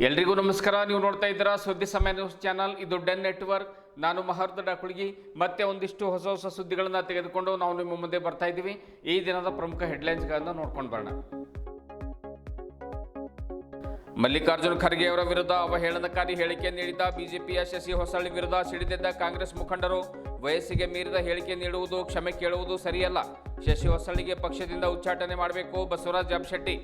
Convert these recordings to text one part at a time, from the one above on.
ಎಲ್ರಿಗೂ ನಮಸ್ಕಾರ. ನೀವು ನೋಡ್ತಾ ಇದ್ದೀರಾ ಸುದ್ದಿ ಸಮಯ ನ್ಯೂಸ್ ಚಾನಲ್. ಇದು ಡೆನ್ ನೆಟ್ವರ್ಕ್. ನಾನು ಮಹರ್ದ ಡಾಕುಳ್ಗಿ. ಮತ್ತೆ ಒಂದಿಷ್ಟು ಹೊಸ ಸುದ್ದಿಗಳನ್ನು ತೆಗೆದುಕೊಂಡು ನಾವು ನಿಮ್ಮ ಮುಂದೆ ಬರ್ತಾ ಇದ್ದೀವಿ. ಈ ದಿನದ ಪ್ರಮುಖ ಹೆಡ್ಲೈನ್ಸ್ಗಳನ್ನು ನೋಡ್ಕೊಂಡು ಬರೋಣ. ಮಲ್ಲಿಕಾರ್ಜುನ ಖರ್ಗೆ ಅವರ ವಿರುದ್ಧ ಅವಹೇಳನಕಾರಿ ಹೇಳಿಕೆ ನೀಡಿದ್ದ ಬಿಜೆಪಿಯ ಶಶಿ ಹೊಸಳ್ಳಿ ವಿರುದ್ಧ ಸಿಡಿದೆದ್ದ ಕಾಂಗ್ರೆಸ್ ಮುಖಂಡರು. ವಯಸ್ಸಿಗೆ ಮೀರಿದ ಹೇಳಿಕೆ ನೀಡುವುದು, ಕ್ಷಮೆ ಕೇಳುವುದು ಸರಿಯಲ್ಲ. ಶಶಿ ಹೊಸಳ್ಳಿಗೆ ಪಕ್ಷದಿಂದ ಉಚ್ಚಾಟನೆ ಮಾಡಬೇಕು, ಬಸವರಾಜ ಜಾಬಶೆಟ್ಟಿ.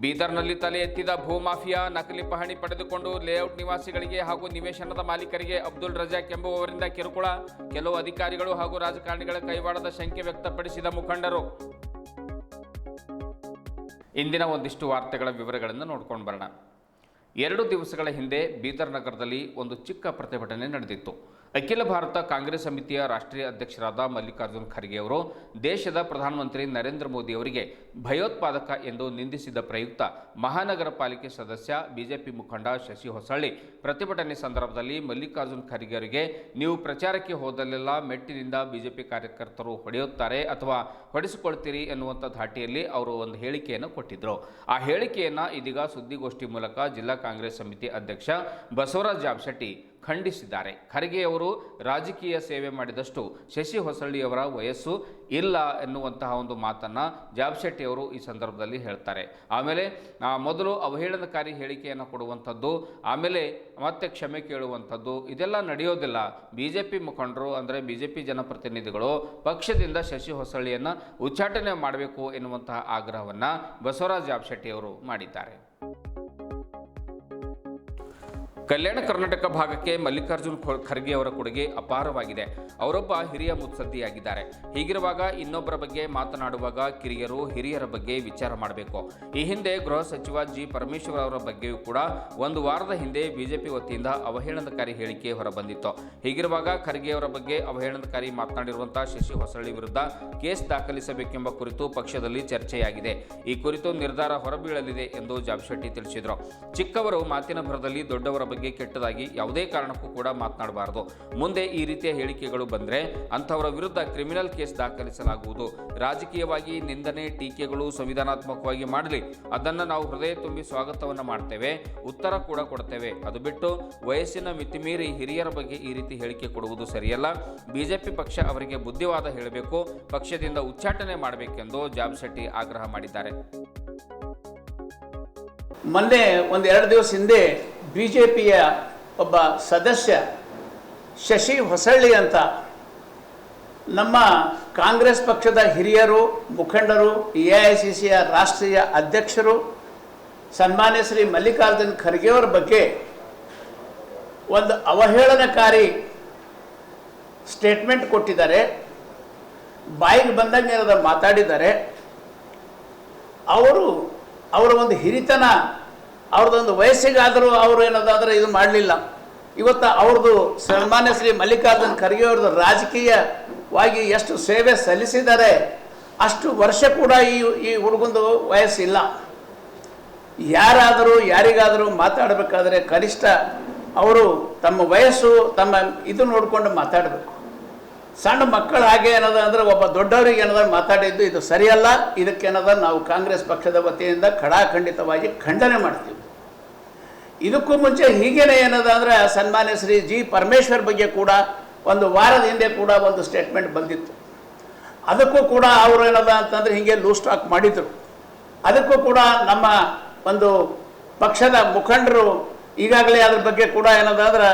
ಬೀದರ್ನಲ್ಲಿ ತಲೆ ಎತ್ತಿದ ಭೂಮಾಫಿಯಾ. ನಕಲಿ ಪಹಣಿ ಪಡೆದುಕೊಂಡು ಲೇಔಟ್ ನಿವಾಸಿಗಳಿಗೆ ಹಾಗೂ ನಿವೇಶನದ ಮಾಲೀಕರಿಗೆ ಅಬ್ದುಲ್ ರಜಾಕ್ ಎಂಬುವವರಿಂದ ಕಿರುಕುಳ. ಕೆಲವು ಅಧಿಕಾರಿಗಳು ಹಾಗೂ ರಾಜಕಾರಣಿಗಳ ಕೈವಾಡದ ಶಂಕೆ ವ್ಯಕ್ತಪಡಿಸಿದ ಮುಖಂಡರು. ಇಂದಿನ ಒಂದಿಷ್ಟು ವಾರ್ತೆಗಳ ವಿವರಗಳನ್ನು ನೋಡ್ಕೊಂಡು ಬರೋಣ. 2 ದಿವಸಗಳ ಹಿಂದೆ ಬೀದರ್ ನಗರದಲ್ಲಿ ಒಂದು ಚಿಕ್ಕ ಪ್ರತಿಭಟನೆ ನಡೆದಿತ್ತು. ಅಖಿಲ ಭಾರತ ಕಾಂಗ್ರೆಸ್ ಸಮಿತಿಯ ರಾಷ್ಟ್ರೀಯ ಅಧ್ಯಕ್ಷರಾದ ಮಲ್ಲಿಕಾರ್ಜುನ ಖರ್ಗೆ ಅವರು ದೇಶದ ಪ್ರಧಾನಮಂತ್ರಿ ನರೇಂದ್ರ ಮೋದಿ ಅವರಿಗೆ ಭಯೋತ್ಪಾದಕ ಎಂದು ನಿಂದಿಸಿದ ಪ್ರಯುಕ್ತ ಮಹಾನಗರ ಪಾಲಿಕೆ ಸದಸ್ಯ ಬಿಜೆಪಿ ಮುಖಂಡ ಶಶಿ ಹೊಸಳ್ಳಿ ಪ್ರತಿಭಟನೆ ಸಂದರ್ಭದಲ್ಲಿ ಮಲ್ಲಿಕಾರ್ಜುನ ಖರ್ಗೆ ಅವರಿಗೆ ನೀವು ಪ್ರಚಾರಕ್ಕೆ ಹೋದಲ್ಲೆಲ್ಲ ಮೆಟ್ಟಿನಿಂದ ಬಿಜೆಪಿ ಕಾರ್ಯಕರ್ತರು ಹೊಡೆಯುತ್ತಾರೆ ಅಥವಾ ಹೊಡೆಸಿಕೊಳ್ತೀರಿ ಎನ್ನುವಂಥ ಧಾಟಿಯಲ್ಲಿ ಅವರು ಒಂದು ಹೇಳಿಕೆಯನ್ನು ಕೊಟ್ಟಿದ್ದರು. ಆ ಹೇಳಿಕೆಯನ್ನು ಇದೀಗ ಸುದ್ದಿಗೋಷ್ಠಿ ಮೂಲಕ ಜಿಲ್ಲಾ ಕಾಂಗ್ರೆಸ್ ಸಮಿತಿ ಅಧ್ಯಕ್ಷ ಬಸವರಾಜ ಜಾಬಶೆಟ್ಟಿ ಖಂಡಿಸಿದ್ದಾರೆ. ಖರ್ಗೆ ಅವರು ರಾಜಕೀಯ ಸೇವೆ ಮಾಡಿದಷ್ಟು ಶಶಿ ಹೊಸಳ್ಳಿಯವರ ವಯಸ್ಸು ಇಲ್ಲ ಎನ್ನುವಂತಹ ಒಂದು ಮಾತನ್ನು ಜಾಬಶೆಟ್ಟಿ ಅವರು ಈ ಸಂದರ್ಭದಲ್ಲಿ ಹೇಳ್ತಾರೆ. ಆಮೇಲೆ ಮೊದಲು ಅವಹೇಳನಕಾರಿ ಹೇಳಿಕೆಯನ್ನು ಕೊಡುವಂಥದ್ದು, ಆಮೇಲೆ ಮತ್ತೆ ಕ್ಷಮೆ ಕೇಳುವಂಥದ್ದು ಇದೆಲ್ಲ ನಡೆಯೋದಿಲ್ಲ. ಬಿಜೆಪಿ ಮುಖಂಡರು ಅಂದರೆ ಬಿಜೆಪಿ ಜನಪ್ರತಿನಿಧಿಗಳು ಪಕ್ಷದಿಂದ ಶಶಿ ಹೊಸಳ್ಳಿಯನ್ನು ಉಚ್ಚಾಟನೆ ಮಾಡಬೇಕು ಎನ್ನುವಂತಹ ಆಗ್ರಹವನ್ನು ಬಸವರಾಜ ಜಾಬಶೆಟ್ಟಿ ಅವರು ಮಾಡಿದ್ದಾರೆ. ಕಲ್ಯಾಣ ಕರ್ನಾಟಕ ಭಾಗಕ್ಕೆ ಮಲ್ಲಿಕಾರ್ಜುನ ಖರ್ಗೆ ಅವರ ಕೊಡುಗೆ ಅಪಾರವಾಗಿದೆ. ಅವರೊಬ್ಬ ಹಿರಿಯ ಮುತ್ಸದ್ದಿಯಾಗಿದ್ದಾರೆ. ಹೀಗಿರುವಾಗ ಇನ್ನೊಬ್ಬರ ಬಗ್ಗೆ ಮಾತನಾಡುವಾಗ ಕಿರಿಯರು ಹಿರಿಯರ ಬಗ್ಗೆ ವಿಚಾರ ಮಾಡಬೇಕು. ಈ ಹಿಂದೆ ಗೃಹ ಸಚಿವ ಜಿ ಪರಮೇಶ್ವರ್ ಅವರ ಬಗ್ಗೆಯೂ ಕೂಡ ಒಂದು ವಾರದ ಹಿಂದೆ ಬಿಜೆಪಿ ವತಿಯಿಂದ ಅವಹೇಳನಕಾರಿ ಹೇಳಿಕೆ ಹೊರಬಂದಿತ್ತು. ಹೀಗಿರುವಾಗ ಖರ್ಗೆ ಅವರ ಬಗ್ಗೆ ಅವಹೇಳನಕಾರಿ ಮಾತನಾಡಿರುವಂತಹ ಶಶಿ ಹೊಸಳ್ಳಿ ವಿರುದ್ಧ ಕೇಸ್ ದಾಖಲಿಸಬೇಕೆಂಬ ಕುರಿತು ಪಕ್ಷದಲ್ಲಿ ಚರ್ಚೆಯಾಗಿದೆ. ಈ ಕುರಿತು ನಿರ್ಧಾರ ಹೊರಬೀಳಲಿದೆ ಎಂದು ಜಾಬಶೆಟ್ಟಿ ತಿಳಿಸಿದರು. ಚಿಕ್ಕವರು ಮಾತಿನ ಭರದಲ್ಲಿ ದೊಡ್ಡವರ ಬಗ್ಗೆ ಕೆಟ್ಟದಾಗಿ ಯಾವುದೇ ಕಾರಣಕ್ಕೂ ಕೂಡ ಮಾತನಾಡಬಾರದು. ಮುಂದೆ ಈ ರೀತಿಯ ಹೇಳಿಕೆಗಳು ಬಂದರೆ ಅಂಥವರ ವಿರುದ್ಧ ಕ್ರಿಮಿನಲ್ ಕೇಸ್ ದಾಖಲಿಸಲಾಗುವುದು. ರಾಜಕೀಯವಾಗಿ ನಿಂದನೆ ಟೀಕೆಗಳು ಸಂವಿಧಾನಾತ್ಮಕವಾಗಿ ಮಾಡಲಿ, ಅದನ್ನು ನಾವು ಹೃದಯ ತುಂಬಿ ಸ್ವಾಗತವನ್ನು ಮಾಡ್ತೇವೆ, ಉತ್ತರ ಕೂಡ ಕೊಡ್ತೇವೆ. ಅದು ಬಿಟ್ಟು ವಯಸ್ಸಿನ ಮಿತಿಮೀರಿ ಹಿರಿಯರ ಬಗ್ಗೆ ಈ ರೀತಿ ಹೇಳಿಕೆ ಕೊಡುವುದು ಸರಿಯಲ್ಲ. ಬಿಜೆಪಿ ಪಕ್ಷ ಅವರಿಗೆ ಬುದ್ಧಿವಾದ ಹೇಳಬೇಕು, ಪಕ್ಷದಿಂದ ಉಚ್ಚಾಟನೆ ಮಾಡಬೇಕೆಂದು ಜಾಬಶೆಟ್ಟಿ ಆಗ್ರಹ ಮಾಡಿದ್ದಾರೆ. ಮೊನ್ನೆ 1-2 ದಿವಸ ಹಿಂದೆ ಬಿಜೆಪಿಯ ಒಬ್ಬ ಸದಸ್ಯ ಶಶಿ ಹೊಸಳ್ಳಿ ಅಂತ ನಮ್ಮ ಕಾಂಗ್ರೆಸ್ ಪಕ್ಷದ ಹಿರಿಯರು ಮುಖಂಡರು, AICCಯ ರಾಷ್ಟ್ರೀಯ ಅಧ್ಯಕ್ಷರು ಸನ್ಮಾನ್ಯ ಶ್ರೀ ಮಲ್ಲಿಕಾರ್ಜುನ ಖರ್ಗೆ ಅವರ ಬಗ್ಗೆ ಒಂದು ಅವಹೇಳನಕಾರಿ ಸ್ಟೇಟ್ಮೆಂಟ್ ಕೊಟ್ಟಿದ್ದಾರೆ. ಬಾಯಿಗೆ ಬಂದಂಗೆ ಏನಾದರೂ ಮಾತಾಡಿದ್ದಾರೆ. ಅವರ ಒಂದು ಹಿರಿತನ, ಅವ್ರದ್ದೊಂದು ವಯಸ್ಸಿಗಾದರೂ ಅವರು ಏನದಾದ್ರೆ ಇದು ಮಾಡಲಿಲ್ಲ. ಇವತ್ತು ಅವ್ರದ್ದು ಸನ್ಮಾನ್ಯ ಶ್ರೀ ಮಲ್ಲಿಕಾರ್ಜುನ ಖರ್ಗೆ ಅವ್ರದ್ದು ರಾಜಕೀಯವಾಗಿ ಎಷ್ಟು ಸೇವೆ ಸಲ್ಲಿಸಿದ್ದಾರೆ ಅಷ್ಟು ವರ್ಷ ಕೂಡ ಈ ಹುಡುಗಂದು ವಯಸ್ಸಿಲ್ಲ. ಯಾರಿಗಾದರೂ ಮಾತಾಡಬೇಕಾದ್ರೆ ಕನಿಷ್ಠ ಅವರು ತಮ್ಮ ವಯಸ್ಸು ತಮ್ಮ ಇದು ನೋಡಿಕೊಂಡು ಮಾತಾಡಬೇಕು. ಸಣ್ಣ ಮಕ್ಕಳು ಹಾಗೆ ಏನದ ಒಬ್ಬ ದೊಡ್ಡವರಿಗೆ ಏನದ ಮಾತಾಡಿದ್ದು ಇದು ಸರಿಯಲ್ಲ. ಇದಕ್ಕೇನದ ನಾವು ಕಾಂಗ್ರೆಸ್ ಪಕ್ಷದ ವತಿಯಿಂದ ಖಡಾಖಂಡಿತವಾಗಿ ಖಂಡನೆ ಮಾಡ್ತೀವಿ. ಇದಕ್ಕೂ ಮುಂಚೆ ಹೀಗೇನೆ ಏನದ ಅಂದರೆ ಸನ್ಮಾನ್ಯ ಶ್ರೀ ಜಿ ಪರಮೇಶ್ವರ್ ಬಗ್ಗೆ ಕೂಡ ಒಂದು ವಾರದ ಹಿಂದೆ ಕೂಡ ಒಂದು ಸ್ಟೇಟ್ಮೆಂಟ್ ಬಂದಿತ್ತು. ಅದಕ್ಕೂ ಕೂಡ ಅವರು ಏನದ ಅಂತಂದರೆ ಹೀಗೆ ಲೂಸ್ ಟಾಕ್ ಮಾಡಿದರು. ಅದಕ್ಕೂ ಕೂಡ ನಮ್ಮ ಒಂದು ಪಕ್ಷದ ಮುಖಂಡರು ಈಗಾಗಲೇ ಅದ್ರ ಬಗ್ಗೆ ಕೂಡ ಏನದ ಅಂದ್ರೆ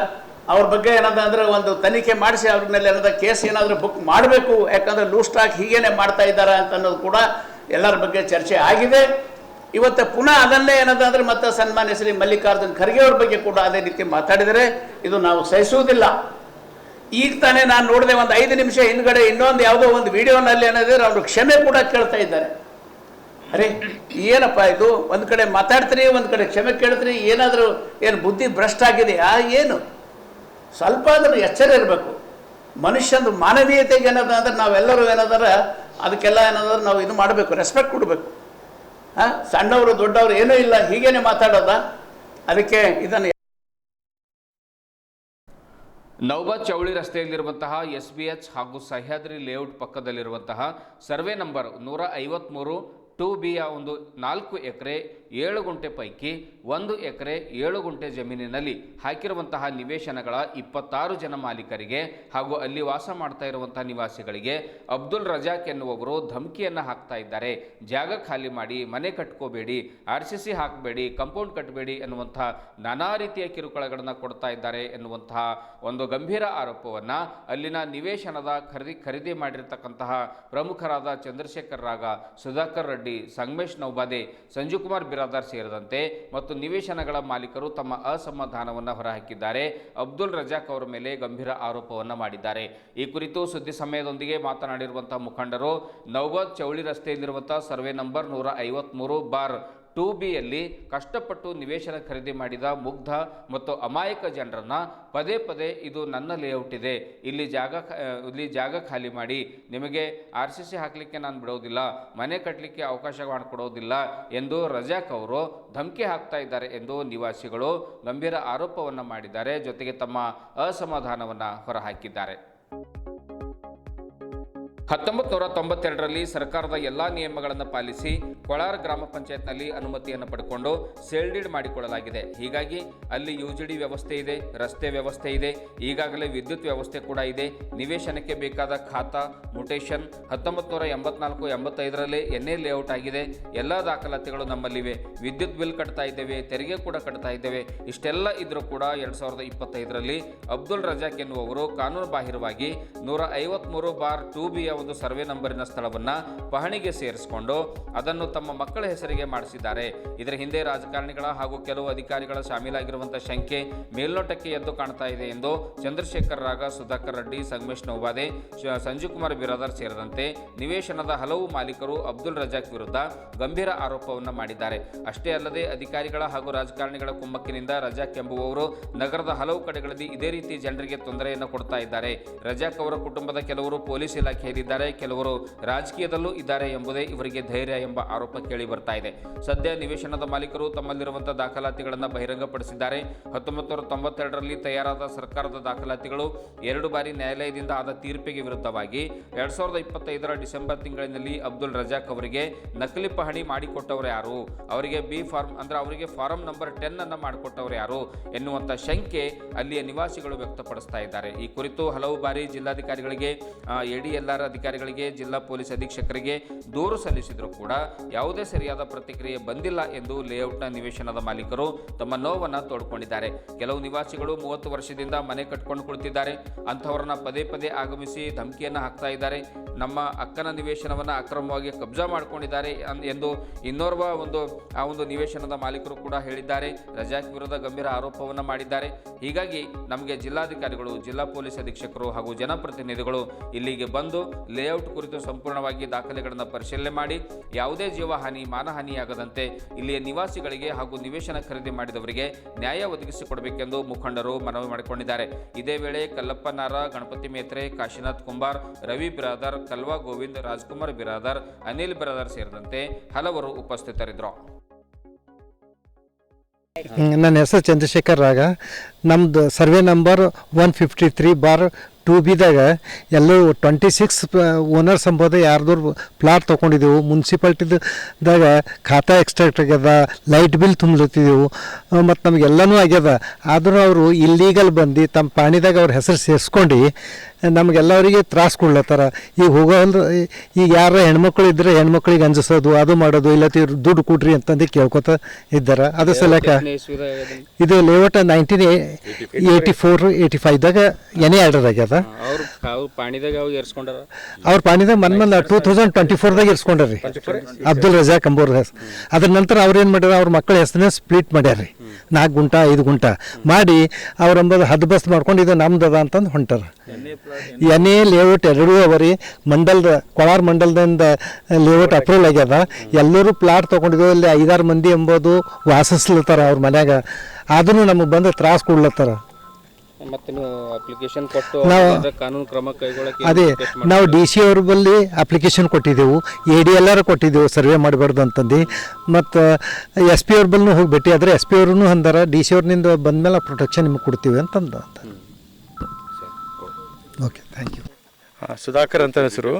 ಅವ್ರ ಬಗ್ಗೆ ಏನದ ಅಂದರೆ ಒಂದು ತನಿಖೆ ಮಾಡಿಸಿ ಅವ್ರ ಮೇಲೆ ಏನದ ಕೇಸ್ ಏನಾದರೂ ಬುಕ್ ಮಾಡಬೇಕು. ಯಾಕಂದರೆ ಲೂಸ್ ಟಾಕ್ ಹೀಗೇನೆ ಮಾಡ್ತಾ ಇದ್ದಾರೆ ಅಂತ ಅನ್ನೋದು ಕೂಡ ಎಲ್ಲರ ಬಗ್ಗೆ ಚರ್ಚೆ ಆಗಿದೆ. ಇವತ್ತು ಪುನಃ ಅದನ್ನೇ ಏನದ ಅಂದರೆ ಮತ್ತೆ ಸನ್ಮಾನ್ಯ ಶ್ರೀ ಮಲ್ಲಿಕಾರ್ಜುನ ಖರ್ಗೆ ಅವ್ರ ಬಗ್ಗೆ ಕೂಡ ಅದೇ ರೀತಿ ಮಾತಾಡಿದರೆ ಇದು ನಾವು ಸಹಿಸುವುದಿಲ್ಲ. ಈಗ ತಾನೇ ನಾನು ನೋಡಿದೆ, ಒಂದು 5 ನಿಮಿಷ ಹಿಂದ್ಗಡೆ ಇನ್ನೊಂದು ಯಾವುದೋ ಒಂದು ವಿಡಿಯೋನಲ್ಲಿ ಏನಾದ್ರೆ ಅವರು ಕ್ಷಮೆ ಕೂಡ ಕೇಳ್ತಾ ಇದ್ದಾರೆ. ಅರೆ ಏನಪ್ಪ ಇದು, ಒಂದು ಕಡೆ ಮಾತಾಡ್ತೀರಿ, ಒಂದು ಕಡೆ ಕ್ಷಮೆ ಕೇಳ್ತೀರಿ, ಏನಾದರೂ ಏನು ಬುದ್ಧಿ ಭ್ರಷ್ಟ ಆಗಿದೆಯಾ ಏನು? ಸ್ವಲ್ಪ ಆದರೂ ಎಚ್ಚರ ಇರಬೇಕು. ಮನುಷ್ಯಂದು ಮಾನವೀಯತೆಗೆ ಏನದ ಅಂದ್ರೆ ನಾವೆಲ್ಲರೂ ಏನದಾರ ಅದಕ್ಕೆಲ್ಲ ಏನಾದ್ರೆ ನಾವು ಇದು ಮಾಡಬೇಕು, ರೆಸ್ಪೆಕ್ಟ್ ಕೊಡಬೇಕು. ಸಣ್ಣವರು ದೊಡ್ಡವರು ಏನೂ ಇಲ್ಲ, ಹೀಗೇನೆ ಮಾತಾಡೋದ. ಅದಕ್ಕೆ ಇದನ್ನು ನೌಬಾದ್ ಚೌಳಿ ರಸ್ತೆಯಲ್ಲಿರುವಂತಹ SBH ಹಾಗೂ ಸಹ್ಯಾದ್ರಿ ಲೇಔಟ್ ಪಕ್ಕದಲ್ಲಿರುವಂತಹ ಸರ್ವೆ ನಂಬರ್ 153 2Bಯ ಒಂದು 4 ಎಕರೆ 7 ಗುಂಟೆ ಪೈಕಿ 1 ಎಕರೆ 7 ಗುಂಟೆ ಜಮೀನಿನಲ್ಲಿ ಹಾಕಿರುವಂತಹ ನಿವೇಶನಗಳ 26 ಜನ ಮಾಲೀಕರಿಗೆ ಹಾಗೂ ಅಲ್ಲಿ ವಾಸ ಮಾಡ್ತಾ ಇರುವಂತಹ ನಿವಾಸಿಗಳಿಗೆ ಅಬ್ದುಲ್ ರಜಾಕ್ ಎನ್ನುವವರು ಧಮಕಿಯನ್ನು ಹಾಕ್ತಾ ಇದ್ದಾರೆ. ಜಾಗ ಖಾಲಿ ಮಾಡಿ, ಮನೆ ಕಟ್ಕೋಬೇಡಿ, RCC ಹಾಕಬೇಡಿ, ಕಾಂಪೌಂಡ್ ಕಟ್ಟಬೇಡಿ ಎನ್ನುವಂತಹ ನಾನಾ ರೀತಿಯ ಕಿರುಕುಳಗಳನ್ನು ಕೊಡ್ತಾ ಇದ್ದಾರೆ ಎನ್ನುವಂತಹ ಒಂದು ಗಂಭೀರ ಆರೋಪವನ್ನು ಅಲ್ಲಿನ ನಿವೇಶನದ ಖರೀದಿ ಮಾಡಿರ್ತಕ್ಕಂತಹ ಪ್ರಮುಖರಾದ ಚಂದ್ರಶೇಖರ್ ರಾಗ, ಸುಧಾಕರ್ ರೆಡ್ಡಿ, ಸಂಗಮೇಶ್ ನೌಬಾದೆ, ಸಂಜೀವ್ ಕುಮಾರ್ ಬಿರಾದಾರ್ ಸೇರಿದಂತೆ ಮತ್ತು ನಿವೇಶನಗಳ ಮಾಲೀಕರು ತಮ್ಮ ಅಸಮಾಧಾನವನ್ನು ಹೊರಹಾಕಿದ್ದಾರೆ. ಅಬ್ದುಲ್ ರಜಾಕ್ ಅವರ ಮೇಲೆ ಗಂಭೀರ ಆರೋಪವನ್ನು ಮಾಡಿದ್ದಾರೆ. ಈ ಕುರಿತು ಸುದ್ದಿ ಸಮಯದೊಂದಿಗೆ ಮಾತನಾಡಿರುವಂತಹ ಮುಖಂಡರು, ನೌಬಾದ್ ಚೌಳಿ ರಸ್ತೆಯಲ್ಲಿರುವಂತಹ ಸರ್ವೆ ನಂಬರ್ 153/2Bಯಲ್ಲಿ ಕಷ್ಟಪಟ್ಟು ನಿವೇಶನ ಖರೀದಿ ಮಾಡಿದ ಮುಗ್ಧ ಮತ್ತು ಅಮಾಯಕ ಜನರನ್ನ ಪದೇ ಪದೇ ಇದು ನನ್ನ ಲೇಔಟ್ ಇದೆ, ಇಲ್ಲಿ ಜಾಗ ಖಾಲಿ ಮಾಡಿ, ನಿಮಗೆ RCC ಹಾಕಲಿಕ್ಕೆ ನಾನು ಬಿಡೋದಿಲ್ಲ, ಮನೆ ಕಟ್ಟಲಿಕ್ಕೆ ಅವಕಾಶ ಮಾಡಿಕೊಡೋದಿಲ್ಲ ಎಂದು ರಜಾಕ್ ಅವರು ಧಮಕಿ ಹಾಕ್ತಾ ಇದ್ದಾರೆ ಎಂದು ನಿವಾಸಿಗಳು ಗಂಭೀರ ಆರೋಪವನ್ನು ಮಾಡಿದ್ದಾರೆ. ಜೊತೆಗೆ ತಮ್ಮ ಅಸಮಾಧಾನವನ್ನು ಹೊರಹಾಕಿದ್ದಾರೆ. 1992ರಲ್ಲಿ ಸರ್ಕಾರದ ಎಲ್ಲ ನಿಯಮಗಳನ್ನು ಪಾಲಿಸಿ ಕೊಳಾರ್ ಗ್ರಾಮ ಪಂಚಾಯತ್ನಲ್ಲಿ ಅನುಮತಿಯನ್ನು ಪಡೆದುಕೊಂಡು ಸೇಲ್ ಡೀಡ್ ಮಾಡಿಕೊಳ್ಳಲಾಗಿದೆ. ಹೀಗಾಗಿ ಅಲ್ಲಿ UGD ವ್ಯವಸ್ಥೆ ಇದೆ, ರಸ್ತೆ ವ್ಯವಸ್ಥೆ ಇದೆ, ಈಗಾಗಲೇ ವಿದ್ಯುತ್ ವ್ಯವಸ್ಥೆ ಕೂಡ ಇದೆ. ನಿವೇಶನಕ್ಕೆ ಬೇಕಾದ ಖಾತಾ ಮುಟೇಶನ್ 1984-85ರಲ್ಲೇ NA ಲೇಔಟ್ ಆಗಿದೆ. ಎಲ್ಲ ದಾಖಲಾತಿಗಳು ನಮ್ಮಲ್ಲಿವೆ. ವಿದ್ಯುತ್ ಬಿಲ್ ಕಟ್ತಾ ಇದ್ದೇವೆ, ತೆರಿಗೆ ಕೂಡ ಕಟ್ತಾ ಇದ್ದೇವೆ. ಇಷ್ಟೆಲ್ಲ ಇದ್ರೂ ಕೂಡ 2025ರಲ್ಲಿ ಅಬ್ದುಲ್ ರಜಾಕ್ ಎನ್ನುವವರು ಕಾನೂನು ಬಾಹಿರವಾಗಿ 153/2Bಯ ಒಂದು ಸರ್ವೆ ನಂಬರಿನ ಸ್ಥಳವನ್ನು ಪಹಣಿಗೆ ಸೇರಿಸಿಕೊಂಡು ಅದನ್ನು ತಮ್ಮ ಮಕ್ಕಳ ಹೆಸರಿಗೆ ಮಾಡಿಸಿದ್ದಾರೆ. ಇದರ ಹಿಂದೆ ರಾಜಕಾರಣಿಗಳ ಹಾಗೂ ಕೆಲವು ಅಧಿಕಾರಿಗಳ ಶಾಮೀಲಾಗಿರುವಂತಹ ಶಂಕೆ ಮೇಲ್ನೋಟಕ್ಕೆ ಎದ್ದು ಕಾಣ್ತಾ ಇದೆ ಎಂದು ಚಂದ್ರಶೇಖರ್ ರಾಗ, ಸುಧಾಕರ್ ರೆಡ್ಡಿ, ಸಂಗಮೇಶ್ ನೌಬಾದೆ, ಸಂಜೀವ್ ಕುಮಾರ್ ಬಿರಾದಾರ್ ಸೇರಿದಂತೆ ನಿವೇಶನದ ಹಲವು ಮಾಲೀಕರು ಅಬ್ದುಲ್ ರಜಾಕ್ ವಿರುದ್ಧ ಗಂಭೀರ ಆರೋಪವನ್ನು ಮಾಡಿದ್ದಾರೆ. ಅಷ್ಟೇ ಅಲ್ಲದೆ ಅಧಿಕಾರಿಗಳ ಹಾಗೂ ರಾಜಕಾರಣಿಗಳ ಕುಮ್ಮಕ್ಕಿನಿಂದ ರಜಾಕ್ ಎಂಬುವವರು ನಗರದ ಹಲವು ಕಡೆಗಳಲ್ಲಿ ಇದೇ ರೀತಿ ಜನರಿಗೆ ತೊಂದರೆಯನ್ನು ಕೊಡ್ತಾ ಇದ್ದಾರೆ. ರಜಾಕ್ ಅವರ ಕುಟುಂಬದ ಕೆಲವರು ಪೊಲೀಸ್ ಇಲಾಖೆಯಲ್ಲಿ ಕೆಲವರು ರಾಜಕೀಯದಲ್ಲೂ ಇದ್ದಾರೆ ಎಂಬುದೇ ಇವರಿಗೆ ಧೈರ್ಯ ಎಂಬ ಆರೋಪ ಕೇಳಿ ಬರ್ತಾ ಇದೆ. ಸದ್ಯ ನಿವೇಶನದ ಮಾಲೀಕರು ತಮ್ಮಲ್ಲಿರುವಂತಹ ದಾಖಲಾತಿಗಳನ್ನು ಬಹಿರಂಗಪಡಿಸಿದ್ದಾರೆ. 1992ರಲ್ಲಿ ತಯಾರಾದ ಸರ್ಕಾರದ ದಾಖಲಾತಿಗಳು 2 ಬಾರಿ ನ್ಯಾಯಾಲಯದಿಂದ ಆದ ತೀರ್ಪಿಗೆ ವಿರುದ್ಧವಾಗಿ 2025ರ ಡಿಸೆಂಬರ್ ತಿಂಗಳಿನಲ್ಲಿ ಅಬ್ದುಲ್ ರಜಾಕ್ ಅವರಿಗೆ ನಕಲಿ ಪಹಣಿ ಮಾಡಿಕೊಟ್ಟವರು ಯಾರು, ಅವರಿಗೆ ಬಿ ಫಾರ್ಮ್ ಅಂದ್ರೆ ಅವರಿಗೆ ಫಾರಂ ನಂಬರ್ 10 ಅನ್ನು ಮಾಡಿಕೊಟ್ಟವರು ಯಾರು ಎನ್ನುವಂಥ ಶಂಕೆ ಅಲ್ಲಿಯ ನಿವಾಸಿಗಳು ವ್ಯಕ್ತಪಡಿಸ್ತಾ ಇದ್ದಾರೆ. ಈ ಕುರಿತು ಹಲವು ಬಾರಿ ಜಿಲ್ಲಾಧಿಕಾರಿಗಳಿಗೆ, ADLR ಅಧಿಕಾರಿಗಳಿಗೆ, ಜಿಲ್ಲಾ ಪೊಲೀಸ್ ಅಧೀಕ್ಷಕರಿಗೆ ದೂರು ಸಲ್ಲಿಸಿದರೂ ಕೂಡ ಯಾವುದೇ ಸರಿಯಾದ ಪ್ರತಿಕ್ರಿಯೆ ಬಂದಿಲ್ಲ ಎಂದು ಲೇಔಟ್ನ ನಿವೇಶನದ ಮಾಲೀಕರು ತಮ್ಮ ನೋವನ್ನು ತೋಡ್ಕೊಂಡಿದ್ದಾರೆ. ಕೆಲವು ನಿವಾಸಿಗಳು 30 ವರ್ಷದಿಂದ ಮನೆ ಕಟ್ಕೊಂಡು ಕುಳಿತಿದ್ದಾರೆ. ಅಂಥವರನ್ನ ಪದೇ ಪದೇ ಆಗಮಿಸಿ ಧಮಕಿಯನ್ನು ಹಾಕ್ತಾ ಇದ್ದಾರೆ. ನಮ್ಮ ಅಕ್ಕನ ನಿವೇಶನವನ್ನು ಅಕ್ರಮವಾಗಿ ಕಬ್ಜಾ ಮಾಡಿಕೊಂಡಿದ್ದಾರೆ ಎಂದು ಇನ್ನೋರ್ವ ಒಂದು ನಿವೇಶನದ ಮಾಲೀಕರು ಕೂಡ ಹೇಳಿದ್ದಾರೆ. ರಜಾಕ್ ವಿರುದ್ಧ ಗಂಭೀರ ಆರೋಪವನ್ನು ಮಾಡಿದ್ದಾರೆ. ಹೀಗಾಗಿ ನಮಗೆ ಜಿಲ್ಲಾಧಿಕಾರಿಗಳು, ಜಿಲ್ಲಾ ಪೊಲೀಸ್ ಅಧೀಕ್ಷಕರು ಹಾಗೂ ಜನಪ್ರತಿನಿಧಿಗಳು ಇಲ್ಲಿಗೆ ಬಂದು ಲೇಔಟ್ ಕುರಿತು ಸಂಪೂರ್ಣವಾಗಿ ದಾಖಲೆಗಳನ್ನು ಪರಿಶೀಲನೆ ಮಾಡಿ ಯಾವುದೇ ಜೀವಹಾನಿ, ಮಾನಹಾನಿಯಾಗದಂತೆ ಇಲ್ಲಿಯ ನಿವಾಸಿಗಳಿಗೆ ಹಾಗೂ ನಿವೇಶನ ಖರೀದಿ ಮಾಡಿದವರಿಗೆ ನ್ಯಾಯ ಒದಗಿಸಿಕೊಡಬೇಕೆಂದು ಮುಖಂಡರು ಮನವಿ ಮಾಡಿಕೊಂಡಿದ್ದಾರೆ. ಇದೇ ವೇಳೆ ಕಲ್ಲಪ್ಪ ನಾರ, ಗಣಪತಿ ಮೇತ್ರೆ, ಕಾಶಿನಾಥ್ ಕುಂಬಾರ್, ರವಿ ಬಿರಾದಾರ್, ಕಲ್ವಾ ಗೋವಿಂದ್, ರಾಜ್ಕುಮಾರ್ ಬಿರಾದಾರ್, ಅನಿಲ್ ಬಿರಾದಾರ್ ಸೇರಿದಂತೆ ಹಲವರು ಉಪಸ್ಥಿತರಿದ್ದರು. ನನ್ನ ಹೆಸರು ಚಂದ್ರಶೇಖರ್ ರಾಗ. ನಮ್ಮದು ಸರ್ವೆ ನಂಬರ್ 153/2Bದಾಗ ಎಲ್ಲೂ 26 ಓನರ್ಸ್ ಅಂಬೋದು ಯಾರ್ದವ್ರು ಪ್ಲಾಟ್ ತೊಗೊಂಡಿದ್ದೆವು. ಮುನ್ಸಿಪಾಲ್ಟಿದಾಗ ಖಾತಾ ಎಕ್ಸ್ಟ್ರಾಕ್ಟ್ ಆಗ್ಯದ, ಲೈಟ್ ಬಿಲ್ ತುಂಬಲತ್ತಿದ್ದೆವು ಮತ್ತು ನಮಗೆಲ್ಲನೂ ಆಗ್ಯದ. ಆದರೂ ಅವರು ಇಲ್ಲೀಗಲ್ ಬಂದು ತಮ್ಮ ಪಾಣಿದಾಗ ಅವ್ರ ಹೆಸರು ಸೇರಿಸ್ಕೊಂಡು ನಮಗೆಲ್ಲವರಿಗೆ ತ್ರಾಸ ಕೊಡ್ಲತ್ತಾರ. ಈಗ ಈಗ ಯಾರ ಹೆಣ್ಮಕ್ಳು ಇದ್ದರೆ ಹೆಣ್ಮಕ್ಳಿಗೆ ಅಂಜಿಸೋದು, ಅದು ಮಾಡೋದು, ಇಲ್ಲತ್ತಿ ದುಡ್ಡು ಕೊಡ್ರಿ ಅಂತಂದು ಕೇಳ್ಕೊತ ಇದ್ದಾರೆ. ಅದು ಸಲಕ ಇದು ಲೇಔಟ್ 1984-85ದಾಗ NA ಆರ್ಡರ್ ಆಗ್ಯದ. ಅವ್ರ ಪಾಣಿದಾಗ ಮೊನ್ನೆ 2024ದಾಗ ಇರ್ಸ್ಕೊಂಡ್ರಿ ಅಬ್ದುಲ್ ರಜಾಕ್ ಅಂಬೋರ್. ಅದ್ರ ನಂತರ ಅವ್ರು ಏನು ಮಾಡ್ಯಾರ, ಅವ್ರ ಮಕ್ಕಳ ಹೆಸರನ್ನ ಸ್ಪ್ಲಿಟ್ ಮಾಡ್ಯಾರ್ರಿ. 4 ಗುಂಟ 5 ಗುಂಟ ಮಾಡಿ ಅವ್ರಂಬದು ಹದ್ಬಸ್ತ್ ಮಾಡ್ಕೊಂಡು ಇದು ನಮ್ದದ ಅಂತಂದು ಹೊಂಟಾರ. NA ಲೇಔಟ್ 2 ಅವರಿ ಕೊಳಾರ್ ಮಂಡಲದಿಂದ ಲೇಔಟ್ ಅಪ್ರೂವಲ್ ಆಗ್ಯದ. ಎಲ್ಲರೂ ಪ್ಲಾಟ್ ತೊಗೊಂಡಿದ್ದೆವು. ಇಲ್ಲಿ 5-6 ಮಂದಿ ಎಂಬುದು ವಾಸಿಸ್ಲತ್ತಾರ ಅವ್ರ ಮನ್ಯಾಗ. ಆದ್ರೂ ನಮಗೆ ಬಂದು ತ್ರಾಸ ಕೊಡ್ಲತ್ತಾರ. ಅದೇ ನಾವು DC ಅವ್ರ ಬಳಿ ಅಪ್ಲಿಕೇಶನ್ ಕೊಟ್ಟಿದ್ದೆವು, ADLR ಕೊಟ್ಟಿದ್ದೆವು ಸರ್ವೆ ಮಾಡಬಾರ್ದು ಅಂತಂದು. ಮತ್ತು SP ಅವ್ರ ಬಳಿನೂ ಹೋಗಿ ಭೇಟಿ ಆದರೆ SP ಅವ್ರೂ ಅಂದಾರ DC ಅವ್ರನಿಂದ ಬಂದಮೇಲೆ ಪ್ರೊಟೆಕ್ಷನ್ ನಿಮಗೆ ಕೊಡ್ತೀವಿ ಅಂತಂದ. Okay, thank you. ಸುಧಾಕರ್ ಅಂತ ಹೆಸರು.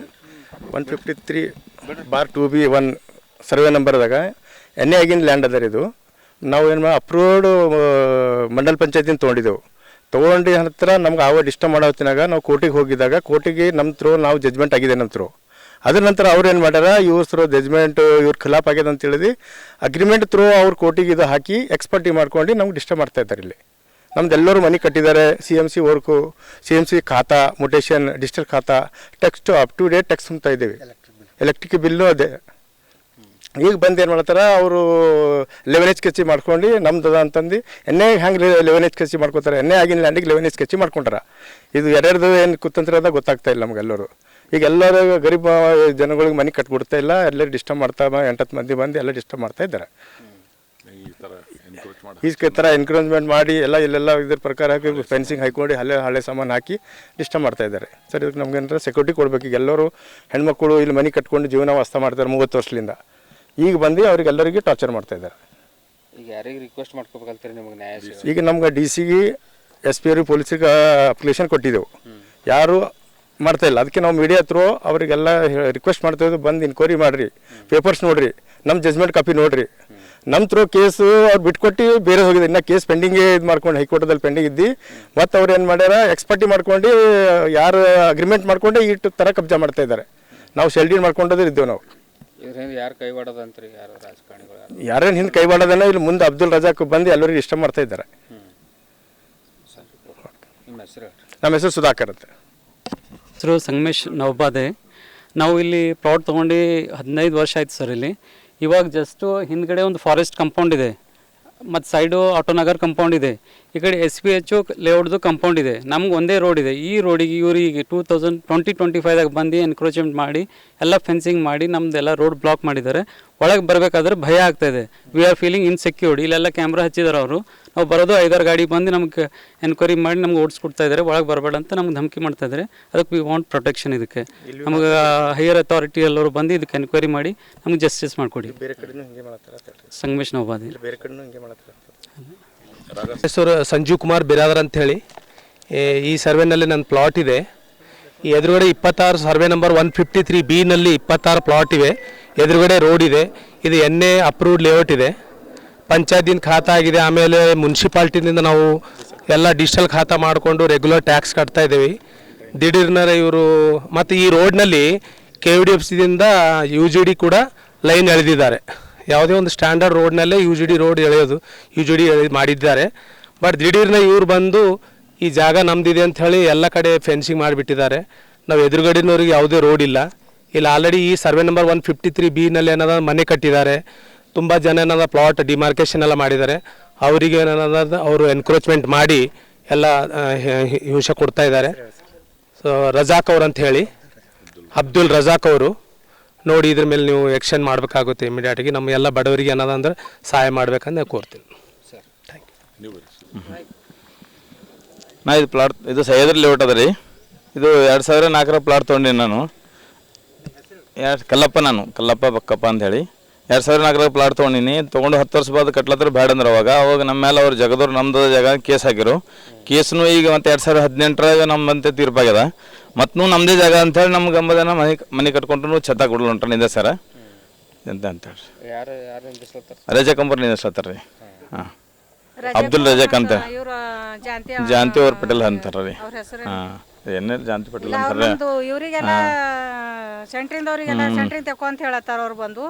153/2B1 ಸರ್ವೆ ನಂಬರ್ದಾಗ ಎಣ್ಣೆ ಆಗಿನ ಲ್ಯಾಂಡ್ ಅದ ರೀ ಇದು. ನಾವು ಏನು ಅಪ್ರೂವ್ಡ್ ಮಂಡಲ್ ಪಂಚಾಯತಿನ ತೊಗೊಂಡಿದ್ದೆವು. ತೊಗೊಂಡು ಹತ್ರ ನಮ್ಗೆ ಆವ ಡಿಸ್ಟರ್ಬ್ ಮಾಡೋ ಹೊತ್ತಿನಾಗ ನಾವು ಕೋರ್ಟಿಗೆ ಹೋಗಿದ್ದಾಗ ಕೋರ್ಟಿಗೆ ನಮ್ಮ ಥ್ರೂ ನಾವು ಜಜ್ಮೆಂಟ್ ಆಗಿದೆ ನಮ್ಮ ಥ್ರೂ. ಅದ್ರ ನಂತರ ಅವ್ರು ಏನು ಮಾಡ್ಯಾರ, ಇವ್ರ ಥ್ರೂ ಜಜ್ಮೆಂಟ್ ಇವ್ರ ಖಿಲಾಫ್ ಆಗ್ಯದ ಅಂತ ಹೇಳಿದು ಅಗ್ರಿಮೆಂಟ್ ಥ್ರೂ ಅವ್ರ ಕೋರ್ಟಿಗೆ ಇದು ಹಾಕಿ ಎಕ್ಸ್ಪರ್ಟಿ ಮಾಡ್ಕೊಂಡು ನಮ್ಗೆ ಡಿಸ್ಟರ್ಬ್ ಮಾಡ್ತಾ ಇದ್ದಾರೆ. ಇಲ್ಲಿ ನಮ್ದು ಎಲ್ಲರೂ ಮನೆ ಕಟ್ಟಿದ್ದಾರೆ. CMC ವರ್ಕು, CMC ಖಾತಾ, ಮುಟೇಷನ್, ಡಿಜಿಟಲ್ ಖಾತಾ, tax up to date tax ತುಂಬ್ತಾ ಇದ್ದೀವಿ. ಎಲೆಕ್ಟ್ರಿಕ್ ಬಿಲ್ಲು ಅದೇ. ಈಗ ಬಂದು ಏನು ಮಾಡ್ತಾರೆ ಅವರು 11H ಕೆಚಿ ಮಾಡ್ಕೊಂಡು ನಮ್ದು ಅದ ಅಂತಂದು ಎಣ್ಣೆ ಹೆಂಗೆ 11H ಕೆಚಿ ಮಾಡ್ಕೊತಾರೆ, ಎಣ್ಣೆ ಆಗಿನ ಲ್ಯಾಂಡಿಗೆ 11H ಕೆಚಿ ಮಾಡ್ಕೊಂಡ್ರ. ಇದು ಎರಡದು ಏನು ಕುತಂತ್ರ ಅದ ಗೊತ್ತಾಗ್ತಾ ಇಲ್ಲ ನಮಗೆಲ್ಲರೂ. ಈಗ ಎಲ್ಲರೂ ಗರೀಬ್ ಜನಗಳಿಗೆ ಮನೆ ಕಟ್ಬಿಡ್ತಾ ಇಲ್ಲ, ಎಲ್ಲರೂ ಡಿಸ್ಟರ್ಬ್ ಮಾಡ್ತಾ 8-10 ಮಂದಿ ಬಂದು ಎಲ್ಲ ಡಿಸ್ಟರ್ಬ್ ಮಾಡ್ತಾ ಇದ್ದಾರೆ. ಈ ಥರ ಎನ್ಕರೇಜ್ಮೆಂಟ್ ಮಾಡಿ ಇಲ್ಲೆಲ್ಲ ಇದ್ರ ಪ್ರಕಾರ ಹಾಕಿ ಫೆನ್ಸಿಂಗ್ ಹಾಕೊಂಡು ಹಳೆ ಸಾಮಾನು ಹಾಕಿ ಡಿಸ್ಟರ್ಬ್ ಮಾಡ್ತಾ ಇದ್ದಾರೆ. ಸರ್ ಇದಕ್ಕೆ ನಮ್ಗೆ ಏನಾರ ಸೆಕ್ಯೂರಿಟಿ ಕೊಡ್ಬೇಕು. ಈಗ ಎಲ್ಲರೂ ಹೆಣ್ಮಕ್ಳು ಇಲ್ಲಿ ಮನೆ ಕಟ್ಕೊಂಡು ಜೀವನ ವಾಸ ಮಾಡ್ತಾರೆ 30 ವರ್ಷದಿಂದ. ಈಗ ಬಂದು ಅವ್ರಿಗೆಲ್ಲರಿಗೆ ಟಾರ್ಚರ್ ಮಾಡ್ತಾ ಇದ್ದಾರೆ. ಈಗ ಯಾರಿಗೆ ರಿಕ್ವೆಸ್ಟ್ ಮಾಡ್ಕೋಬೇಕಂತೀರಿ ನಿಮಗೆ ನ್ಯಾಯ? ಈಗ ನಮ್ಗೆ DC ಗೆ SP ಅವ್ರಿಗೆ ಪೊಲೀಸಿಗೆ ಅಪ್ಲಿಕೇಶನ್ ಕೊಟ್ಟಿದ್ದೆವು, ಯಾರು ಮಾಡ್ತಾ ಇಲ್ಲ. ಅದಕ್ಕೆ ನಾವು ಮೀಡಿಯಾ ಥ್ರೂ ಅವರಿಗೆಲ್ಲ ರಿಕ್ವೆಸ್ಟ್ ಮಾಡ್ತಾ ಇದ್ದು, ಬಂದು ಇನ್ಕ್ವೈರಿ ಮಾಡಿರಿ, ಪೇಪರ್ಸ್ ನೋಡಿರಿ, ನಮ್ಮ ಜಜ್ಮೆಂಟ್ ಕಾಪಿ ನೋಡಿರಿ. ನಮ್ಮ ಥ್ರೂ ಕೇಸು ಅವ್ರು ಬಿಟ್ಕೊಟ್ಟು ಬೇರೆ ಹೋಗಿದೆ. ಇನ್ನು ಕೇಸ್ ಪೆಂಡಿಂಗೇ ಇದು ಮಾಡ್ಕೊಂಡು ಹೈಕೋರ್ಟದಲ್ಲಿ ಪೆಂಡಿಂಗ್ ಇದ್ದು ಮತ್ತು ಅವ್ರು ಏನು ಮಾಡ್ಯಾರ, ಎಕ್ಸ್ಪರ್ಟಿ ಮಾಡ್ಕೊಂಡು ಯಾರು ಅಗ್ರಿಮೆಂಟ್ ಮಾಡ್ಕೊಂಡು ಇಟ್ಟು ಥರ ಕಬ್ಜಾ ಮಾಡ್ತಾ ಇದ್ದಾರೆ. ನಾವು ಶೆಲ್ಡಿನ್ ಮಾಡ್ಕೊಂಡೋದ್ರೆ ಇದ್ದೇವೆ ನಾವು. ಯಾರು ಕೈವಾಡೋದಂತ್ರಿ? ಯಾರು ರಾಜಕಾರಣಿಗಳು ಯಾರೇನು ಹಿಂದೆ ಕೈವಾಡೋದನ್ನ ಇಲ್ಲಿ ಮುಂದೆ ಅಬ್ದುಲ್ ರಜಾಕ್ ಬಂದು ಎಲ್ಲರಿಗೂ ಇಷ್ಟ ಮಾಡ್ತಾ ಇದ್ದಾರೆ. ನಿಮ್ಮ ಹೆಸರು? ನಮ್ಮ ಹೆಸರು ಸುಧಾಕರ್ ಅಂತ. ಹೆಸರು ಸಂಗಮೇಶ್ ನವಬಾದೆ. ನಾವು ಇಲ್ಲಿ ಪ್ಲಾಟ್ ತೊಗೊಂಡು 15 ವರ್ಷ ಆಯ್ತು ಸರ್. ಇಲ್ಲಿ ಇವಾಗ ಜಸ್ಟು ಹಿಂದ್ಗಡೆ ಒಂದು ಫಾರೆಸ್ಟ್ ಕಂಪೌಂಡ್ ಇದೆ, ಮತ್ತು ಸೈಡು ಆಟೋನಗರ್ ಕಂಪೌಂಡ್ ಇದೆ, ಈ ಕಡೆ SPH ಲೇಔಟ್ದು ಕಂಪೌಂಡ್ ಇದೆ. ನಮ್ಗೆ ಒಂದೇ ರೋಡ್ ಇದೆ. ಈ ರೋಡಿಗೆ ಇವ್ರಿಗೆ 2020-25ದಾಗ ಬಂದು ಎನ್ಕ್ರೋಚ್ಮೆಂಟ್ ಮಾಡಿ ಎಲ್ಲ ಫೆನ್ಸಿಂಗ್ ಮಾಡಿ ನಮ್ದೆಲ್ಲ ರೋಡ್ ಬ್ಲಾಕ್ ಮಾಡಿದ್ದಾರೆ. ಒಳಗೆ ಬರಬೇಕಾದ್ರೆ ಭಯ ಆಗ್ತಾಯಿದೆ. We are feeling insecured. ಇಲ್ಲೆಲ್ಲ ಕ್ಯಾಮ್ರಾ ಹಚ್ಚಿದ್ದಾರೆ ಅವರು. ನಾವು ಬರೋದು 5-6 ಗಾಡಿ ಬಂದು ನಮ್ಗೆ ಎನ್ಕ್ವೈರಿ ಮಾಡಿ ನಮ್ಗೆ ಓಡಿಸ್ಕೊಡ್ತಾ ಇದ್ದಾರೆ. ಒಳಗೆ ಬರಬೇಡ ಅಂತ ನಮ್ಗೆ ಧಮಕಿ ಮಾಡ್ತಾ ಇದ್ದಾರೆ. ಅದಕ್ಕೆ ವಿ ವಾಂಟ್ ಪ್ರೊಟೆಕ್ಷನ್. ಇದಕ್ಕೆ ನಮ್ಗೆ ಹೈಯರ್ ಅಥಾರಿಟಿ ಎಲ್ಲರೂ ಬಂದು ಇದಕ್ಕೆ ಎನ್ಕ್ವೈರಿ ಮಾಡಿ ನಮ್ಗೆ ಜಸ್ಟಿಸ್ ಮಾಡಿಕೊಡಿ. ಸಂಗಮೇಶ್ ನವಬಾದಿ. ಹೆಸರು ಸಂಜೀವ್ ಕುಮಾರ್ ಬಿರಾದರ್ ಅಂಥೇಳಿ. ಈ ಸರ್ವೆನಲ್ಲಿ ನನ್ನ ಪ್ಲಾಟ್ ಇದೆ. ಈ ಎದುರುಗಡೆ 26 ಸರ್ವೆ ನಂಬರ್ 153B 26 ಪ್ಲಾಟ್ ಇವೆ. ಎದುರುಗಡೆ ರೋಡ್ ಇದೆ. ಇದು NA ಅಪ್ರೂವ್ಡ್ ಲೇಔಟ್ ಇದೆ. ಪಂಚಾಯತಿನ ಖಾತಾ ಆಗಿದೆ. ಆಮೇಲೆ ಮುನ್ಸಿಪಾಲ್ಟಿನಿಂದ ನಾವು ಎಲ್ಲ ಡಿಜಿಟಲ್ ಖಾತಾ ಮಾಡಿಕೊಂಡು ರೆಗ್ಯುಲರ್ ಟ್ಯಾಕ್ಸ್ ಕಟ್ತಾ ಇದ್ದೀವಿ. ದಿಢೀರ್ನ ಇವರು ಮತ್ತು ಈ ರೋಡ್ನಲ್ಲಿ KVDFCದಿಂದ UGD ಕೂಡ ಲೈನ್ ಎಳೆದಿದ್ದಾರೆ. ಯಾವುದೇ ಒಂದು ಸ್ಟ್ಯಾಂಡರ್ಡ್ ರೋಡ್ನಲ್ಲೇ UGD ರೋಡ್ ಎಳೆಯೋದು UGD ಮಾಡಿದ್ದಾರೆ. ಬಟ್ ದಿಢೀರ್ನ ಇವ್ರು ಬಂದು ಈ ಜಾಗ ನಮ್ದಿದೆ ಅಂತ ಹೇಳಿ ಎಲ್ಲ ಕಡೆ ಫೆನ್ಸಿಂಗ್ ಮಾಡಿಬಿಟ್ಟಿದ್ದಾರೆ. ನಾವು ಎದುರುಗಡೆನವ್ರಿಗೆ ಯಾವುದೇ ರೋಡ್ ಇಲ್ಲ. ಇಲ್ಲಿ ಆಲ್ರೆಡಿ ಈ ಸರ್ವೆ ನಂಬರ್ 153B ಏನದ ಮನೆ ಕಟ್ಟಿದ್ದಾರೆ. ತುಂಬ ಜನ ಏನದ ಪ್ಲಾಟ್ ಡಿಮಾರ್ಕೇಶನ್ ಎಲ್ಲ ಮಾಡಿದ್ದಾರೆ. ಅವರಿಗೆ ಏನದ ಅವರು ಎನ್ಕ್ರೋಚ್ಮೆಂಟ್ ಮಾಡಿ ಎಲ್ಲ ಹಿಂಸೆ ಕೊಡ್ತಾ ಇದ್ದಾರೆ. ಸೊ ರಜಾಕ್ ಅವ್ರು ಅಂತ ಹೇಳಿ, ಅಬ್ದುಲ್ ರಜಾಕ್ ಅವರು ನೋಡಿ ಇದ್ರ ಮೇಲೆ ನೀವು ಆ್ಯಕ್ಷನ್ ಮಾಡಬೇಕಾಗುತ್ತೆ ಇಮಿಡಿಯೇಟಾಗಿ. ನಮ್ಮ ಎಲ್ಲ ಬಡವರಿಗೆ ಏನದ ಅಂದ್ರೆ ಸಹಾಯ ಮಾಡ್ಬೇಕಂತ ಕೋರ್ತೀನಿ. ನಾ ಇದು ಪ್ಲಾಟ್ ಇದು ಸಹ್ಯಾದ್ರಿ ಲೇಔಟ್ ಅದ ರೀ. ಇದು 2004 ಪ್ಲಾಟ್ ತೊಗೊಂಡಿನಿ ನಾನು. ಕಲ್ಲಪ್ಪ ಬಕ್ಕಪ್ಪ ಅಂತ ಹೇಳಿ 2004 ಪ್ಲಾಟ್ ತೊಗೊಂಡಿನಿ. ತೊಗೊಂಡು 10 ವರ್ಷ ಬಾದ್ ಕಟ್ಲತ್ರ ಬೇಡ ಅಂದ್ರೆ ಅವಾಗ ನಮ್ಮ ಮೇಲೆ ಅವ್ರು ಜಗದವ್ರು ನಮ್ದು ಜಾಗ ಕೇಸ್ ಹಾಕಿರು. ಕೇಸ್ನು ಈಗ ಮತ್ತು 2018ರಾಗ ನಮ್ಮಂತೆ ತೀರ್ಪಾಗ್ಯದ. ಮತ್ತು ನಮ್ಮದೇ ಜಾಗ ಅಂಥೇಳಿ ನಮ್ಗೆ ಅಂಬದನ ಮನೆ ಕಟ್ಕೊಂಡು ಛತ್ತ ಕೊಡಲು ಹೊಂಟನಿದೆ ಸರ ಎಂತ ಅಂತೇಳಿ. ರಜಾಕ್ ಅಂಬರ್ ನಿಂದಿಸ್ಲತ್ತಾರ ರೀ. ಹಾಂ, ಅಬ್ದುಲ್ ರಜಾಕ್ ಅಂತ ಜಾಂತಿ ಅವ್ರ ಪಟೇಲ್ ಅಂತಾರ ರೀ. ಹಾಂ, ಏನೇನು ಜಾಂತಿ ಪಟೇಲ್ ಅಂತಾರೆ. ಇವರಿಗೆಲ್ಲ ಸೆಂಟ್ರಿಂದವ್ರಿಗೆಲ್ಲ ಸೆಂಟ್ರಿಂಗ್ ತೆಕೊ ಅಂತ ಹೇಳತ್ತಾರ. ಅವ್ರು ಬಂದು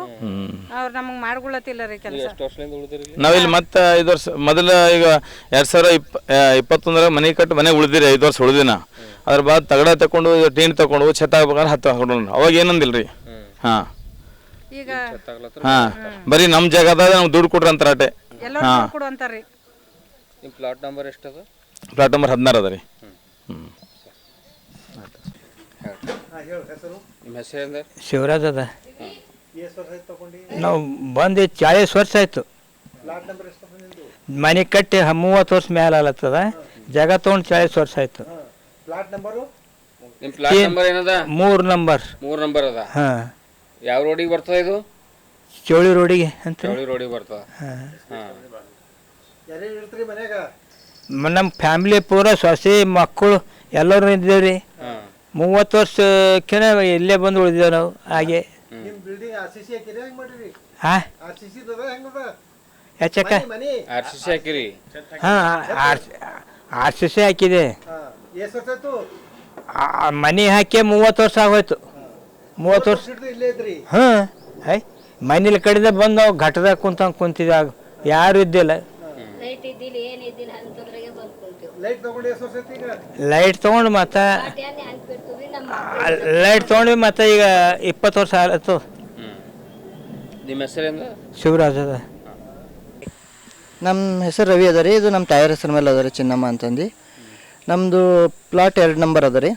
ಅವ್ರು ನಮಗೆ ಮಾಡ್ಕೊಳತಿಲ್ಲ ರೀ ಕೆಲಸ. ನಾವಿಲ್ಲಿ ಮತ್ತೆ 5 ವರ್ಷ ಮೊದಲು ಈಗ 2021 ಮನೆ ಕಟ್ಟು ಮನೆ ಉಳಿದಿರಿ. 5 ವರ್ಷ ಉಳಿದಿನ. ಅದ್ರ ಬಾದ್ ತಗಡ ತಗೊಂಡು ಟೀನ್ ತಗೊಂಡು ಛತ್ತ ಹಾಕ್ಬೇಕಾದ್ರೆ ಹಾಕೊಂಡು ಅವಾಗ ಏನಂದಿಲ್ಲ ರೀ. ಹಾಂ, ಈಗ ಹಾಂ, ಬರೀ ನಮ್ಮ ಜಾಗದಾಗ ನಮ್ಗೆ ದುಡ್ಡು ಕೊಡ್ರಿ ಅಂತಾರ ಅಟೆ. ಎಲ್ಲರೂ ಕೊಡು ಅಂತಾರ್ರಿ. ಪ್ಲಾಟ್ ನಂಬರ್ ಎಷ್ಟದ? ಪ್ಲಾಟ್ ನಂಬರ್ 16 ಅದ ರೀ. ನಿಮ್ಮ ಹೆಸರು? ಶಿವರಾಜ್ ಅದ. ನಾವು ಬಂದು 40 ವರ್ಷ ಆಯ್ತು. ಮನೆ ಕಟ್ಟಿ 30 ವರ್ಷ ಮೇಲೆ ಆಲತ್ತದ. ಜಾಗ ತೊಗೊಂಡು 40 ವರ್ಷ ಆಯ್ತು. ನಿಮ್ಮ ಪ್ಲಾಟ್ ನಂಬರ್ ಏನದ? 3 ನಂಬರ್. 3 ನಂಬರ್ ಅದ. ಹಾಂ. ಯಾವ ರೋಡಿಗೆ ಬರ್ತದ ಇದು? ಚೋಳಿ ರೋಡಿಗೆ ಅಂತ. ಚೌಳಿ ರೋಡಿಗೆ ಬರ್ತದ. ನಮ್ಮ ಫ್ಯಾಮಿಲಿ ಪೂರ ಸೊಸೆ ಮಕ್ಕಳು ಎಲ್ಲರೂ ಇದ್ದೇವೆ ರೀ. 30 ವರ್ಷಕ್ಕಿಂತ ಇಲ್ಲೇ ಬಂದು ಉಳಿದೇವೆ ನಾವು. ಹಾಗೆ ನಿಮ್ಮ ಬಿಲ್ಡಿಂಗ್ RCC ಹಾಕಿರಿ ಹೆಂಗ್ ಮಾಡಿರಿ ಹಾಂ RCC ದದ ಹೆಂಗದ ಯಾಚಕ್ಕ ಮನಿ RCC ಹಾಕಿರಿ ಹಾಂ ಆರ್ ಸಿ ಸಿ ಹಾಕಿದೆ ಎಷ್ಟು ವರ್ಷ ಆಯ್ತು ಮನೆ ಹಾಕಿ 30 ವರ್ಷ ಆಗೋಯ್ತು 30 ವರ್ಷ ಇಲ್ಲೇ ಇದ್ರಿ ಹಾಂ ಐ ಮನೇಲಿ ಕಡೆದ ಬಂದು ನಾವು ಘಟದಾಗ ಕುಂತಿದ್ದಾಗ ಯಾರು ಇದ್ದಿಲ್ಲ ಲೈಟ್ ತಗೊಂಡು ಎಷ್ಟು ವರ್ಷ ಆಯ್ತು ಈಗ ಲೈಟ್ ತೊಗೊಂಡು ಮತ್ತೆ ಲೈಟ್ ತೊಗೊಂಡ್ವಿ ಮತ್ತೆ ಈಗ 20 ವರ್ಷ ಆಯ್ತು ನಿಮ್ಮ ಹೆಸರೇನು? ಶಿವರಾಜ್ ಅದ ನಮ್ಮ ಹೆಸರು ರವಿ ಅದ ರೀ. ಇದು ನಮ್ಮ ಟೈರ್ ಹೆಸರು ಮೇಲೆ ಅದ ರೀ, ಚಿನ್ನಮ್ಮ ಅಂತಂದು. ನಮ್ಮದು ಪ್ಲಾಟ್ 2 ನಂಬರ್ ಅದ ರೀ,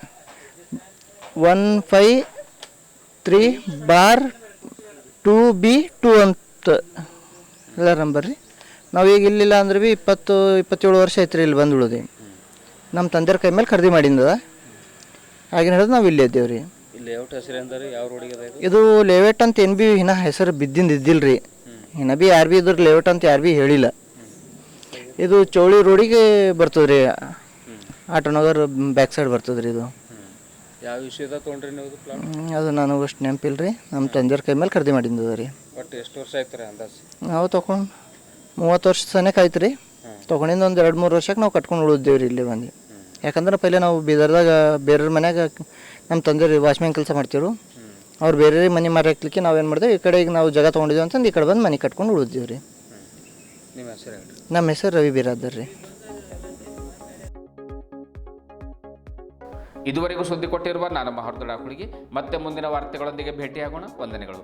153/2B2 ಅಂತ ಎಲ್ಲ ನಂಬರ್ ರೀ. ನಾವು ಈಗ ಇಲ್ಲಿಲ್ಲ ಅಂದ್ರೆ ಭೀ 27 ವರ್ಷ ಐತೆ ರೀ ಇಲ್ಲಿ ಬಂದು ಉಳಿದು. ನಮ್ಮ ತಂದೆಯವ್ರ ಕೈ ಮೇಲೆ ಖರೀದಿ ಮಾಡಿಂದದ, ಹಾಗೆ ಹೇಳಿದ್ರೆ ನಾವು ಇಲ್ಲೇ ಇದ್ದೇವೆ ರೀ. ಇದು ಲೇಔಟ್ ಅಂತ ಏನು ಭೀ ಇನ್ನ ಹೆಸರು ಇದ್ದಿಲ್ಲ ರೀ, ಇನ್ನ ಭೀ ಯಾರು ಭೀ ಇದ್ರ ಲೇಔಟ್ ಅಂತ ಯಾರು ಭೀ ಹೇಳಿಲ್ಲ. ಇದು ಚೌಳಿ ರೋಡಿಗೆ ಬರ್ತದೆ ರೀ, ಆಟೋನಗರ್ ಬ್ಯಾಕ್ ಸೈಡ್ ಬರ್ತದೆ ರೀ. ಇದು ಯಾವ ವಿಷಯದಾಗ ತೊಗೊಂಡ್ರಿ ನೀವು ಪ್ಲಾಟ್? ಅದು ನನಗೆ ಅಷ್ಟು ನೆನಪಿಲ್ಲ ರೀ, ನಮ್ಮ ತಂದೆಯವ್ರ ಕೈ ಮೇಲೆ ಖರೀದಿ ಮಾಡಿದ್ದದ ರೀ. ಒಟ್ಟು ಎಷ್ಟು ವರ್ಷ ಆಯ್ತು ರೀ ಅಂದಾಜು? ನಾವು ತೊಗೊಂಡು 30 ವರ್ಷ ಸನೇಕ ಆಯ್ತು ರೀ. ತೊಗೊಂಡಿಂದ ಒಂದು 2-3 ವರ್ಷಕ್ಕೆ ನಾವು ಕಟ್ಕೊಂಡು ಉಳಿದೇವೆ ರೀ ಇಲ್ಲಿ ಬಂದು. ಯಾಕಂದ್ರೆ ಪೈಲೆ ನಾವು ಬೀದರ್ದಾಗ ಬೇರೆಯವ್ರ ಮನ್ಯಾಗ ನಮ್ಮ ತಂದೆಯವ್ರು ವಾಚ್ಮ್ಯಾನ್ ಕೆಲಸ ಮಾಡ್ತೀವಿ. ಅವ್ರು ಬೇರೆ ಮನೆ ಮಾರಾಕ್ಲಿಕ್ಕೆ ನಾವೇನು ಮಾಡಿದೆವು, ಈ ಕಡೆ ಈಗ ನಾವು ಜಾಗ ತೊಗೊಂಡಿದ್ದೀವಿ ಅಂತಂದು ಈ ಕಡೆ ಬಂದು ಮನೆ ಕಟ್ಕೊಂಡು ಉಳಿದೇವೆ ರೀ. ನಿಮ್ಮ ಹೆಸರು ಹೇಳ್ರಿ. ನಮ್ಮ ಹೆಸರು ರವಿ ಬಿರಾದರ್ ರೀ. ಇದುವರೆಗೂ ಸುದ್ದಿ ಕೊಟ್ಟಿರುವ ನಾನು ಮಹರ್ದಳ ಕುಳಿಗೆ ಮತ್ತೆ ಮುಂದಿನ ವಾರ್ತೆಗಳೊಂದಿಗೆ ಭೇಟಿಯಾಗೋಣ. ವಂದನೆಗಳು.